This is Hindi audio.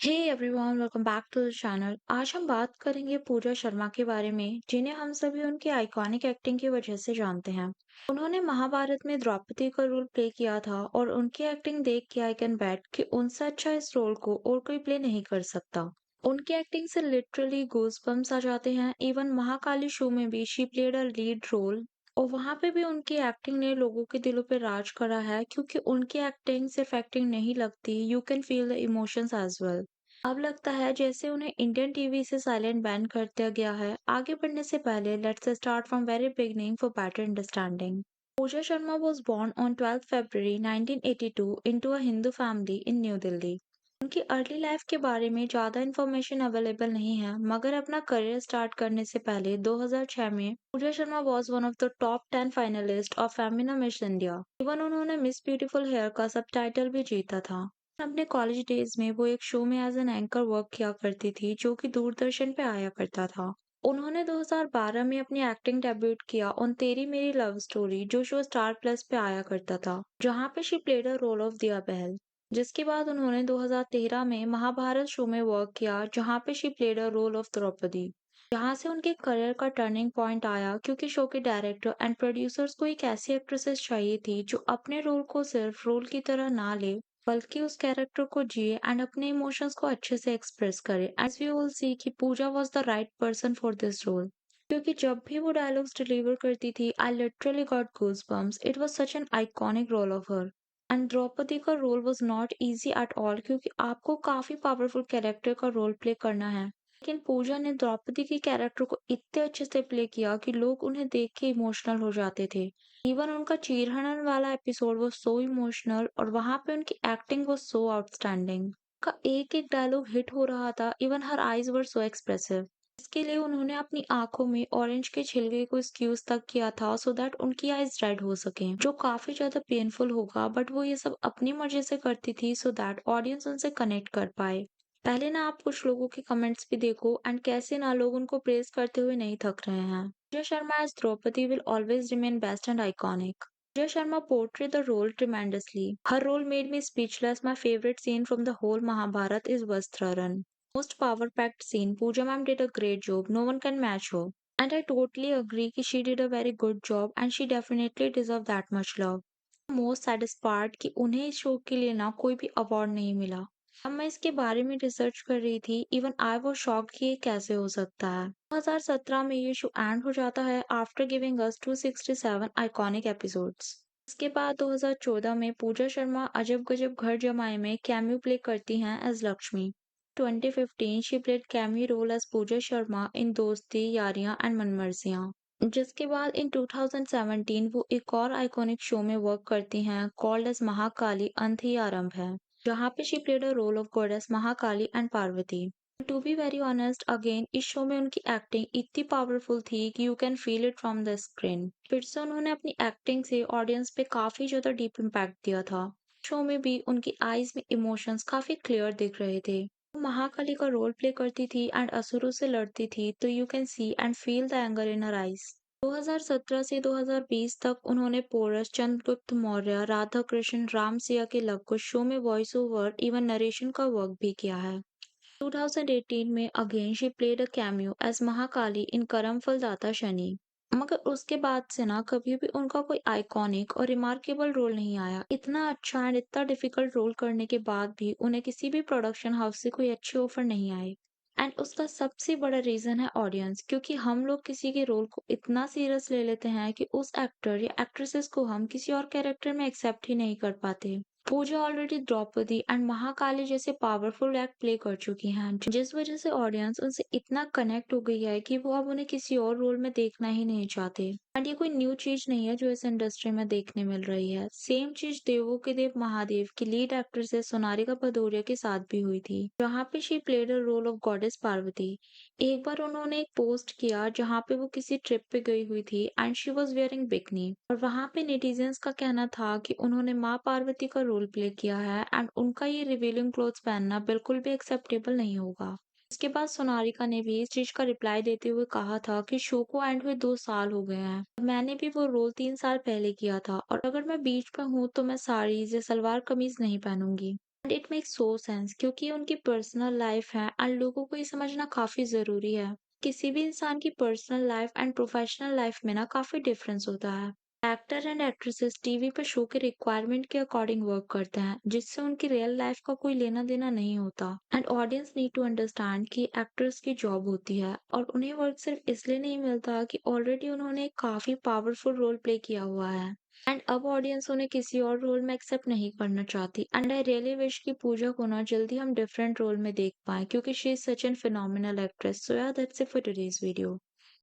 Hey everyone, welcome back to the channel. आज हम बात करेंगे पूजा शर्मा के बारे में, जिन्हें हम सभी उनकी आइकॉनिक एक्टिंग की वजह से जानते हैं। उन्होंने महाभारत में द्रौपदी का रोल प्ले किया था और उनकी एक्टिंग देख के आई कैन बेट कि उनसे अच्छा इस रोल को और कोई प्ले नहीं कर सकता। उनकी एक्टिंग से लिटरली गूज़बम्प्स आ जाते हैं। इवन महाकाली शो में भी she played a lead role और वहां पे भी उनकी एक्टिंग ने लोगों के दिलों पे राज करा है, क्योंकि उनकी एक्टिंग सिर्फ एक्टिंग नहीं लगती, you can feel the emotions as well. अब लगता है जैसे उन्हें इंडियन टीवी से साइलेंट बैन कर दिया गया है। आगे बढ़ने से पहले let's start from very beginning for better understanding. Pooja Sharma was born on 12 February 1982 into a Hindu family in New Delhi. उनकी अर्ली लाइफ के बारे में ज़्यादा इन्फॉर्मेशन अवेलेबल नहीं है, मगर अपना करियर स्टार्ट करने से पहले 2006 में Pooja Sharma was one of the top 10 finalist of Femina Miss India. Even उन्होंने मिस ब्यूटीफुल हेयर का सबटाइटल भी जीता था। अपने कॉलेज डेज में वो एक शो में एज एन एंकर वर्क किया करती थी, जो कि दूरदर्शन पे आया करता था। उन्होंने 2012 में अपनी एक्टिंग डेब्यूट किया on Teri Meri love story, जो शो स्टार प्लस पे आया करता था, जहाँ पे she played a role of Diya Bahal. जिसके बाद उन्होंने 2013 में महाभारत शो में वर्क किया, जहाँ पे she played a role of Draupadi. यहाँ से उनके करियर का टर्निंग पॉइंट आया, क्योंकि शो के डायरेक्टर एंड प्रोड्यूसर्स को एक ऐसी एक्ट्रेसेस चाहिए थी जो अपने रोल को सिर्फ रोल की तरह ना ले, बल्कि उस कैरेक्टर को जिए एंड अपने इमोशंस को अच्छे से एक्सप्रेस करे। एज वी ऑल सी कि Pooja was the right person for this role, क्योंकि जब भी वो डायलॉग्स डिलीवर करती थी, I literally got goosebumps. It was such an iconic role of her. And Draupadi का role was not easy at all, क्योंकि आपको काफी पावरफुल कैरेक्टर का रोल प्ले करना है। लेकिन पूजा ने द्रौपदी के कैरेक्टर को इतने अच्छे से प्ले किया कि लोग उन्हें देख के इमोशनल हो जाते थे। इवन उनका चीरहरण वाला एपिसोड वो सो इमोशनल, और वहां पे उनकी एक्टिंग वो सो आउटस्टैंडिंग। का एक एक डायलॉग हिट हो रहा था। इवन हर आईज वर सो एक्सप्रेसिव। इसके लिए उन्होंने अपनी आंखों में ऑरेंज के छिलके को स्क्यूज तक किया था, सो दैट उनकी आईज रेड हो सके, जो काफी ज्यादा पेनफुल होगा, बट वो ये सब अपनी मर्जी से करती थी सो दैट ऑडियंस उनसे कनेक्ट कर पाए। पहले ना आप कुछ लोगों के कमेंट्स भी देखो एंड कैसे ना लोग उनको प्रेज करते हुए नहीं थक रहे हैं। Pooja Sharma as Draupadi will always remain best and iconic. Puja Sharma portrayed the role tremendously. Her role made me speechless. My favorite scene from the whole Mahabharata is Vastra Run. Most power-packed scene. Pooja ma'am did a great job. No one can match her. And I totally agree कि she did a very good job and she definitely deserved that much love. Most saddest part कि उन्हें इस शो के लिए ना कोई भी अवार्ड नहीं मिला। अब मैं इसके बारे में रिसर्च कर रही थी। इवन आई वाज शॉक्ड कि ये कैसे हो सकता है। 2017 में ये शो एंड हो जाता है after giving us 267 iconic episodes. इसके बाद 2014 में पूजा शर्मा अजब गजब घर जमाए में कैमियो प्ले करती हैं as Lakshmi. 2015 she played cameo role as Pooja Sharma in Dosti Yaariyan and Manmarziyaan. जिसके बाद इन 2017 वो एक और आइकॉनिक शो में वर्क करती हैं कॉल्ड एज महाकाली अंत ही आरंभ है, जहाँ पे she played a role of goddess Mahakali and Parvati. To be very honest, again इस शो में उनकी एक्टिंग इतनी पावरफुल थी कि you can feel it from the screen. फिर से उन्होंने अपनी एक्टिंग से ऑडियंस पे काफी ज्यादा डीप इम्पैक्ट दिया था। शो में भी उनकी आईज में इमोशंस काफी क्लियर दिख रहे थे। वो महाकाली का रोल प्ले करती थी एंड असुरों से लड़ती थी, तो you can see and feel the anger in her eyes. 2017 से 2020 तक उन्होंने पोरस, चंद्रगुप्त मौर्य, राधा कृष्ण, राम सिया के लव कुश शो में वॉइस ओवर इवन नरेशन का वर्क भी किया है। 2018 में again she played a cameo as Mahakali in Karmaphal Daata Shani. मगर उसके बाद से ना कभी भी उनका कोई आइकॉनिक और रिमार्केबल रोल नहीं आया। इतना अच्छा एंड इतना डिफिकल्ट रोल करने के बाद भी उन्हें किसी भी प्रोडक्शन हाउस से कोई अच्छे ऑफर नहीं आए। एंड उसका सबसे बड़ा रीजन है ऑडियंस, क्योंकि हम लोग किसी के रोल को इतना सीरियस ले लेते हैं कि उस एक्टर या एक्ट्रेसेस को हम किसी और कैरेक्टर में एक्सेप्ट ही नहीं कर पाते। पूजा ऑलरेडी द्रौपदी एंड महाकाली जैसे पावरफुल एक्ट प्ले कर चुकी हैं, जिस वजह से ऑडियंस उनसे इतना कनेक्ट हो गई है कि वो अब उन्हें किसी और रोल में देखना ही नहीं चाहते। एंड ये कोई न्यू चीज नहीं है जो इस इंडस्ट्री में देखने मिल रही है। सेम चीज देवों के देव महादेव की लीड एक्ट्रेस सोनारिका भदौरिया के साथ भी हुई थी, जहाँ पे she played a role of goddess Parvati. एक बार उन्होंने एक पोस्ट किया जहाँ पे वो किसी ट्रिप पे गई हुई थी and she was wearing bikini, और वहाँ पे नेटिजन्स का कहना था कि उन्होंने माँ पार्वती का रोल प्ले किया है एंड उनका ये रिवीलिंग क्लोथ्स पहनना बिल्कुल भी एक्सेप्टेबल नहीं होगा। इसके बाद सोनारिका ने भी इस चीज का रिप्लाई देते हुए कहा था कि शो को एंड हुए 2 साल हो गए हैं। मैंने भी वो रोल 3 साल पहले किया था, और अगर मैं बीच में हूँ तो मैं साड़ीज या सलवार कमीज नहीं पहनूंगी। And it makes so sense क्योंकि ये उनकी पर्सनल लाइफ है एंड लोगों को ये समझना काफ़ी ज़रूरी है। किसी भी इंसान की personal life and professional life में ना काफ़ी डिफरेंस होता है। एक्टर एंड एक्ट्रेसेस टीवी पर शो के रिक्वायरमेंट के अकॉर्डिंग वर्क करते हैं, जिससे उनकी रियल लाइफ का कोई लेना-देना नहीं होता। And audience need to understand कि एक्टर्स की जॉब होती है और उन्हें वर्क सिर्फ इसलिए नहीं मिलता कि ऑलरेडी उन्होंने एक काफ़ी पावरफुल रोल प्ले किया हुआ है। एंड अब ऑडियंस उन्हें किसी और रोल में एक्सेप्ट नहीं करना चाहती एंड आई रियली विश कि पूजा को ना जल्दी हम डिफरेंट रोल में देख पाएं क्योंकि she is such an phenomenal actress. So yeah that's it for today's video.